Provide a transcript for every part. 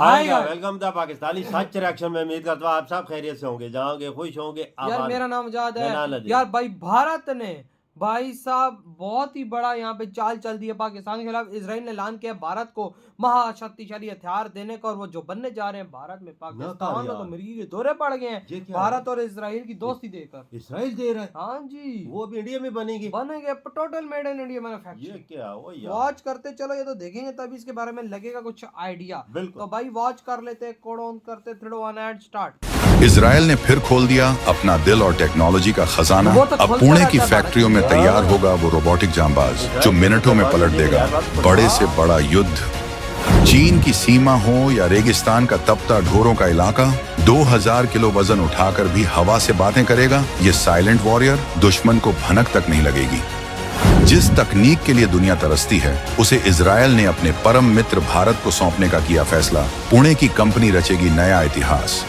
आएगा। वेलकम था Pakistani such reaction में। उम्मीद करता हूँ आप सब खैरियत से होंगे, जाओगे खुश होंगे। यार मेरा नाम आजाद जनाल है। अदील। यार भाई भारत ने भाई साहब बहुत ही बड़ा यहाँ पे चाल चल दी है पाकिस्तान के खिलाफ। इजराइल ने ऐलान किया भारत को महाशक्तिशाली हथियार देने का, और वो जो बनने जा रहे हैं भारत में पाकिस्तान में तो मिर्गी के दौरे पड़ गए हैं भारत और इजराइल की दोस्ती देकर। इसराइल दे रहा है? हाँ जी, वो भी इंडिया में बनेगी। बनेंगे टोटल मेड इन इंडिया ये मैन्युफैक्चरिंग। क्या हो यार? वॉच करते चलो, ये तो देखेंगे तभी इसके बारे में लगेगा कुछ आइडिया। बिल्कुल। तो भाई वॉच कर लेते, कोड ऑन करते, 3 2 1 एंड स्टार्ट। इजराइल ने फिर खोल दिया अपना दिल और टेक्नोलॉजी का खजाना। वो तो अब खोलता पुणे की रहता है फैक्ट्रियों में तैयार होगा वो रोबोटिक जांबाज जो मिनटों में पलट देगा बड़े से बड़ा युद्ध। चीन की सीमा हो या रेगिस्तान का तपता ढोरों का इलाका, 2000 किलो वजन उठाकर भी हवा से बातें करेगा ये साइलेंट वॉरियर। दुश्मन को भनक तक नहीं लगेगी। जिस तकनीक के लिए दुनिया तरसती है उसे इजराइल ने अपने परम मित्र भारत को सौंपने का किया फैसला। पुणे की कंपनी रचेगी नया इतिहास।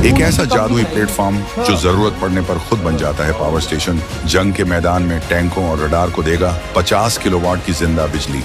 एक ऐसा जादुई प्लेटफॉर्म जो जरूरत पड़ने पर खुद बन जाता है पावर स्टेशन। जंग के मैदान में टैंकों और रडार को देगा 50 किलोवाट की जिंदा बिजली।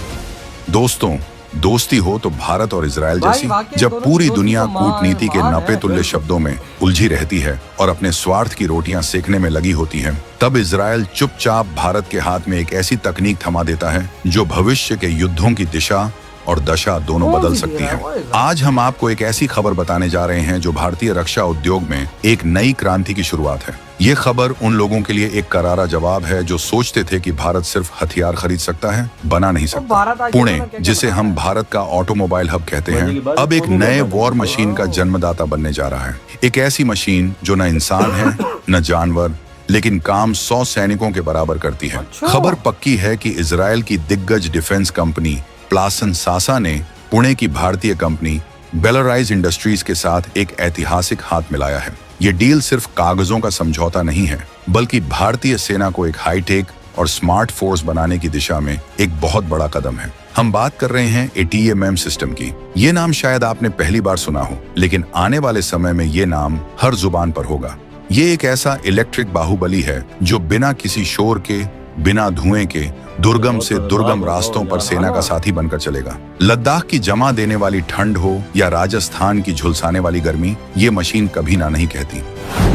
दोस्तों, दोस्ती हो तो भारत और इजराइल जैसी। जब पूरी दुनिया कूटनीति के नपे तुल्य शब्दों में उलझी रहती है और अपने स्वार्थ की रोटियां सेकने में लगी होती है, तब इजराइल चुपचाप भारत के हाथ में एक ऐसी तकनीक थमा देता है जो भविष्य के युद्धों की दिशा और दशा दोनों बदल सकती है। आज हम आपको एक ऐसी खबर बताने जा रहे हैं जो भारतीय रक्षा उद्योग में एक नई क्रांति की शुरुआत है। ये खबर उन लोगों के लिए एक करारा जवाब है जो सोचते थे कि भारत सिर्फ हथियार खरीद सकता है, बना नहीं सकता। पुणे, जिसे हम भारत का ऑटोमोबाइल हब कहते हैं, अब एक नए वॉर मशीन का जन्मदाता बनने जा रहा है। एक ऐसी मशीन जो न इंसान है न जानवर, लेकिन काम 100 सैनिकों के बराबर करती है। खबर पक्की है कि इजराइल की दिग्गज डिफेंस कंपनी प्लासन सासा ने पुणे की भारतीय कंपनी बेलराइज इंडस्ट्रीज के साथ एक ऐतिहासिक हाथ मिलाया है। ये डील सिर्फ कागजों का समझौता नहीं है, बल्कि भारतीय सेना को एक हाईटेक और स्मार्ट फोर्स बनाने की दिशा में एक बहुत बड़ा कदम है। हम बात कर रहे हैं ATMM सिस्टम की। ये नाम शायद आपने पहली बार सुना हो, लेकिन आने वाले समय में ये नाम हर जुबान पर होगा। ये एक ऐसा इलेक्ट्रिक बाहुबली है जो बिना किसी शोर के, बिना धुएं के, दुर्गम से दुर्गम रास्तों पर सेना का साथी बनकर चलेगा। लद्दाख की जमा देने वाली ठंड हो या राजस्थान की झुलसाने वाली गर्मी, ये मशीन कभी ना नहीं कहती।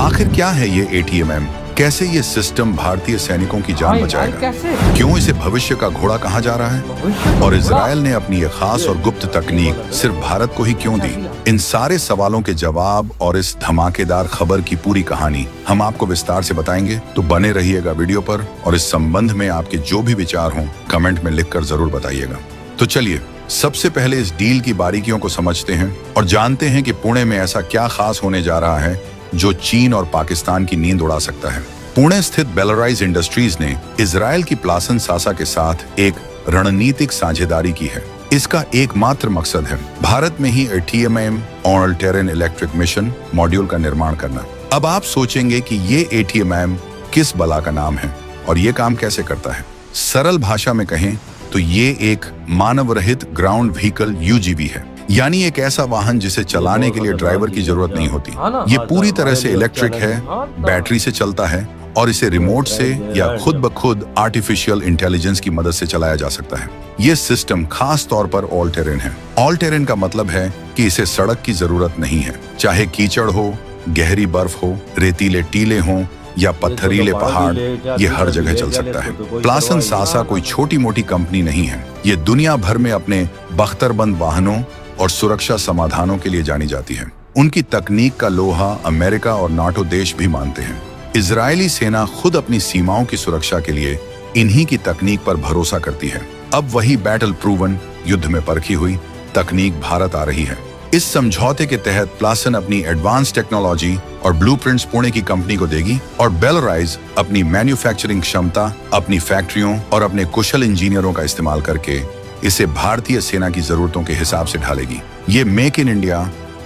आखिर क्या है ये ATMM? कैसे ये सिस्टम भारतीय सैनिकों की जान बचाएगा? क्यों इसे भविष्य का घोड़ा कहा जा रहा है? और इजराइल ने अपनी ये खास और गुप्त तकनीक सिर्फ भारत को ही क्यों दी? इन सारे सवालों के जवाब और इस धमाकेदार खबर की पूरी कहानी हम आपको विस्तार से बताएंगे, तो बने रहिएगा वीडियो पर। और इस संबंध में आपके जो भी विचार हों कमेंट में लिखकर जरूर बताइएगा। तो चलिए सबसे पहले इस डील की बारीकियों को समझते हैं और जानते हैं कि पुणे में ऐसा क्या खास होने जा रहा है जो चीन और पाकिस्तान की नींद उड़ा सकता है। पुणे स्थित बेलराइज इंडस्ट्रीज ने इजराइल की प्लासन सासा के साथ एक रणनीतिक साझेदारी की है। इसका एकमात्र मकसद है भारत में ही ATMM all terrain electric mission module का निर्माण करना। अब आप सोचेंगे कि ये ATMM किस बला का नाम है और ये काम कैसे करता है। सरल भाषा में कहें तो ये एक मानव रहित ग्राउंड व्हीकल UGV है, यानी एक ऐसा वाहन जिसे चलाने के लिए ड्राइवर की जरूरत नहीं होती। ये पूरी तरह से इलेक्ट्रिक है, बैटरी से चलता है और इसे रिमोट से या खुद ब खुद आर्टिफिशियल इंटेलिजेंस की मदद से चलाया जा सकता है। ये सिस्टम खास तौर पर ऑल टेरेन है। ऑल टेरेन का मतलब है कि इसे सड़क की जरूरत नहीं है। चाहे कीचड़ हो, गहरी बर्फ हो, रेतीले टीले हों या पत्थरीले पहाड़, ये हर जगह चल सकता है। प्लासन सासा कोई छोटी मोटी कंपनी नहीं है। ये दुनिया भर में अपने बख्तरबंद वाहनों और सुरक्षा समाधानों के लिए जानी जाती है। उनकी तकनीक का लोहा अमेरिका और नाटो देश भी मानते हैं। इजरायली सेना खुद अपनी सीमाओं की सुरक्षा के लिए इन्हीं की तकनीक पर भरोसा करती है। अब वही बैटल प्रूवन, युद्ध में परखी हुई तकनीक भारत आ रही है। इस समझौते के तहत प्लासन अपनी एडवांस टेक्नोलॉजी और ब्लूप्रिंट्स पुणे की कंपनी को देगी और बेलराइज अपनी मैन्युफैक्चरिंग क्षमता, अपनी फैक्ट्रियों और अपने कुशल इंजीनियरों का इस्तेमाल करके इसे भारतीय सेना की जरूरतों के हिसाब से ढालेगी। ये मेक इन इंडिया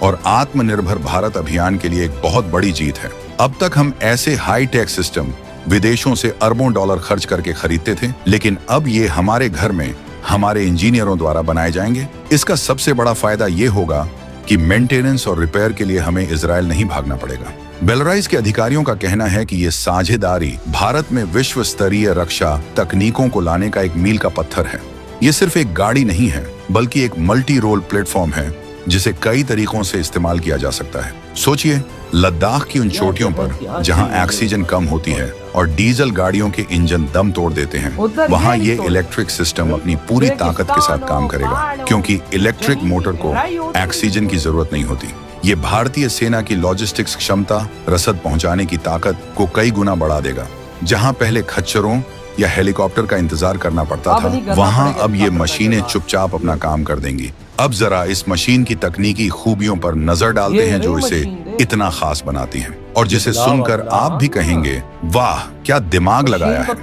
और आत्मनिर्भर भारत अभियान के लिए एक बहुत बड़ी जीत है। अब तक हम ऐसे हाई टेक सिस्टम विदेशों से अरबों डॉलर खर्च करके खरीदते थे, लेकिन अब ये हमारे घर में हमारे इंजीनियरों द्वारा बनाए जाएंगे। इसका सबसे बड़ा फायदा ये होगा कि मेंटेनेंस और रिपेयर के लिए हमें इजराइल नहीं भागना पड़ेगा। बेलराइज के अधिकारियों का कहना है कि ये साझेदारी भारत में विश्व स्तरीय रक्षा तकनीकों को लाने का एक मील का पत्थर है। ये सिर्फ एक गाड़ी नहीं है, बल्कि एक मल्टी रोल प्लेटफॉर्म है जिसे कई तरीकों से इस्तेमाल किया जा सकता है। सोचिए, लद्दाख की उन चोटियों पर जहां ऑक्सीजन कम होती है और डीजल गाड़ियों के इंजन दम तोड़ देते हैं, वहां ये इलेक्ट्रिक सिस्टम अपनी पूरी ताकत के साथ काम करेगा, क्योंकि इलेक्ट्रिक मोटर को ऑक्सीजन की जरूरत नहीं होती। ये भारतीय सेना की लॉजिस्टिक्स क्षमता, रसद पहुंचाने की ताकत को कई गुना बढ़ा देगा। जहां पहले खच्चरों या हेलीकॉप्टर का इंतजार करना पड़ता था, वहां अब ये मशीनें चुपचाप अपना काम कर देंगी। अब जरा इस मशीन की तकनीकी खूबियों पर नजर डालते हैं जो इसे इतना खास बनाती हैं, और जिसे सुनकर आप भी कहेंगे, वाह क्या दिमाग लगाया है।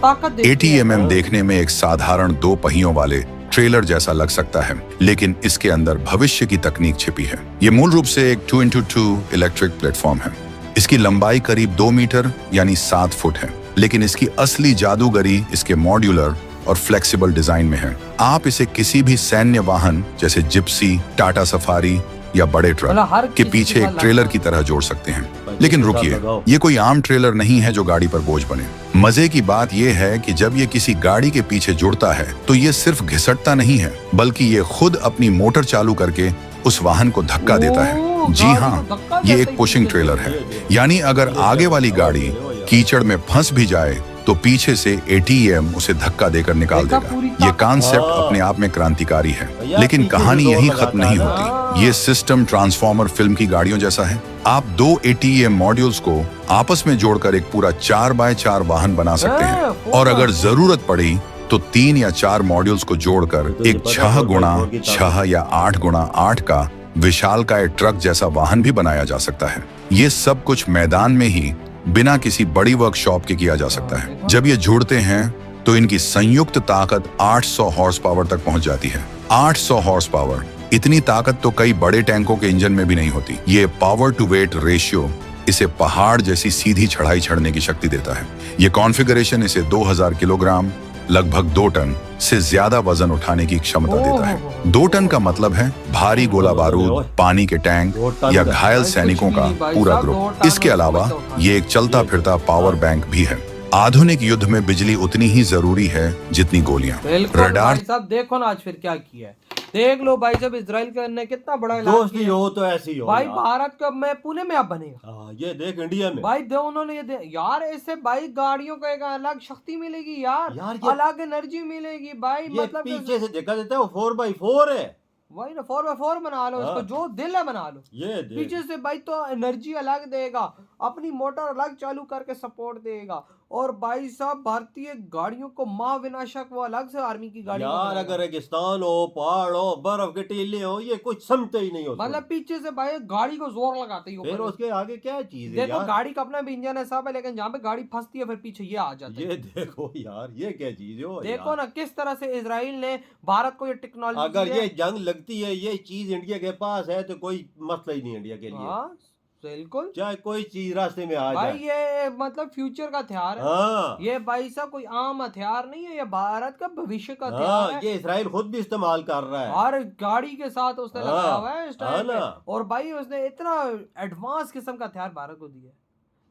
ATMM देखने में एक साधारण 2 पहियों वाले ट्रेलर जैसा लग सकता है, लेकिन इसके अंदर भविष्य की तकनीक छिपी है। ये मूल रूप से एक 2x2 इलेक्ट्रिक प्लेटफॉर्म है। इसकी लंबाई करीब 2 मीटर यानी 7 फुट है, लेकिन इसकी असली जादूगरी इसके मॉड्यूलर और फ्लेक्सिबल डिजाइन में है। आप इसे किसी भी सैन्य वाहन जैसे जिप्सी, टाटा सफारी या बड़े ट्रक के पीछे एक ट्रेलर की तरह जोड़ सकते हैं। लेकिन रुकिए, ये कोई आम ट्रेलर नहीं है जो गाड़ी पर बोझ बने। मजे की बात यह है कि जब ये किसी गाड़ी के पीछे जुड़ता है तो ये सिर्फ घिसटता नहीं है, बल्कि ये खुद अपनी मोटर चालू करके उस वाहन को धक्का देता है। जी हाँ, ये एक पुशिंग ट्रेलर है, यानी अगर आगे वाली गाड़ी कीचड़ में फंस भी जाए तो पीछे से ATM उसे धक्का देकर निकाल देगा। ये कॉन्सेप्ट अपने आप में क्रांतिकारी है, लेकिन कहानी यही खत्म नहीं होती। ये सिस्टम ट्रांसफॉर्मर फिल्म की गाड़ियों जैसा है। आप 2 ATM मॉड्यूल्स को आपस में जोड़कर एक पूरा 4x4 वाहन बना सकते हैं, और अगर जरूरत पड़ी तो 3 या 4 मॉड्यूल्स को जोड़कर एक 6x6 या 8x8 का विशालकाय ट्रक जैसा वाहन भी बनाया जा सकता है। ये सब कुछ मैदान में ही बिना किसी बड़ी वर्कशॉप के किया जा सकता है। जब ये जुड़ते हैं तो इनकी संयुक्त ताकत 800 हॉर्स पावर तक पहुंच जाती है। 800 हॉर्स पावर, इतनी ताकत तो कई बड़े टैंकों के इंजन में भी नहीं होती। ये पावर टू वेट रेशियो इसे पहाड़ जैसी सीधी चढ़ाई चढ़ने की शक्ति देता है। ये कॉन्फ़िगरेशन इसे 2000 किलोग्राम, लगभग 2 टन से ज्यादा वजन उठाने की क्षमता देता है। 2 टन का मतलब है भारी गोला बारूद, पानी के टैंक या घायल सैनिकों का पूरा ग्रुप। इसके अलावा ये एक चलता फिरता पावर बैंक भी है। आधुनिक युद्ध में बिजली उतनी ही जरूरी है जितनी गोलियां। रडार साहब देखो ना आज फिर क्या किया है, देख लो भाई, जब इजराइल ने कितना बड़ा दोस्ती हो तो ऐसी हो भाई। यार। भारत का मैं पुणे में अब बनेगा, ये देख इंडिया में भाई उन्होंने यार इससे भाई गाड़ियों का एक अलग शक्ति मिलेगी यार, अलग एनर्जी मिलेगी भाई। ये मतलब पीछे से देखा देता है, 4x4 है। वही ना, 4x4 बना लो इसको, जो दिल है बना लो। ये पीछे से भाई तो एनर्जी अलग देगा, अपनी मोटर अलग चालू करके सपोर्ट देगा। और भाई साहब भारतीय गाड़ियों को माँ विनाशक वो अलग से आर्मी की गाड़ी यार, अगर रेगिस्तान हो, पहाड़ हो, बर्फ के टीले हो, ये कुछ समझते ही नहीं होता। मतलब पीछे से भाई गाड़ी को जोर लगाते ही फिर उसके आगे क्या चीज है देखो यार? गाड़ी का अपना भी इंजन है साहब है, लेकिन जहाँ पे गाड़ी फंसती है फिर पीछे ये आ जाता है। ये देखो यार, ये क्या चीज है? देखो ना किस तरह से इजराइल ने भारत को ये टेक्नोलॉजी, अगर ये जंग लगती है, ये चीज इंडिया के पास है तो कोई मसला ही नहीं इंडिया के लिए। बिल्कुल, चाहे कोई चीज रास्ते में आ भाई जाए। ये मतलब फ्यूचर का हथियार है। हाँ। ये भाई साहब कोई आम हथियार नहीं है, ये भारत का भविष्य का हथियार है। ये इसराइल खुद भी इस्तेमाल कर रहा है, हर गाड़ी के साथ उसने लगाया हुआ है इस टाइम पे। ना। और भाई उसने इतना एडवांस किस्म का हथियार भारत को दिया।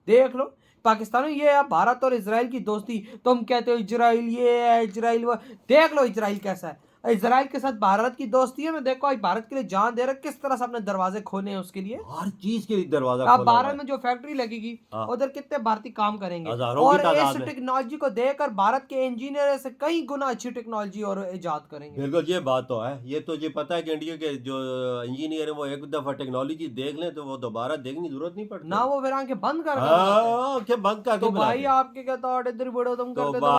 देख लो पाकिस्तान में ये है भारत और इजराइल की दोस्ती, तुम कहते हो इजराइल ये है इजराइल वो, देख लो इजराइल कैसा है। इजराइल के साथ भारत की दोस्ती है, मैं देखो आज भारत के लिए जान दे रहा है, किस तरह से अपने दरवाजे खोले हैं उसके लिए, हर चीज के लिए दरवाजा अब खोला भारत में जो फैक्ट्री लगेगी उधर कितने भारतीय काम करेंगे। हजारों और की तादाद इस में। टेक्नोलॉजी को देखकर भारत के इंजीनियर से कई गुना अच्छी टेक्नोलॉजी और इजाद करेंगे। बिल्कुल, ये बात तो है। ये तो ये पता है कि इंडिया के जो इंजीनियर है वो एक दफा टेक्नोलॉजी देख लें तो वो दोबारा देखने की जरूरत नहीं पड़ती ना, वो फिर आंखें बंद कर आंखें बंद करके तो भाई बुलाते हैं। आपके क्या थॉट इधर बढ़ो तुम तो करते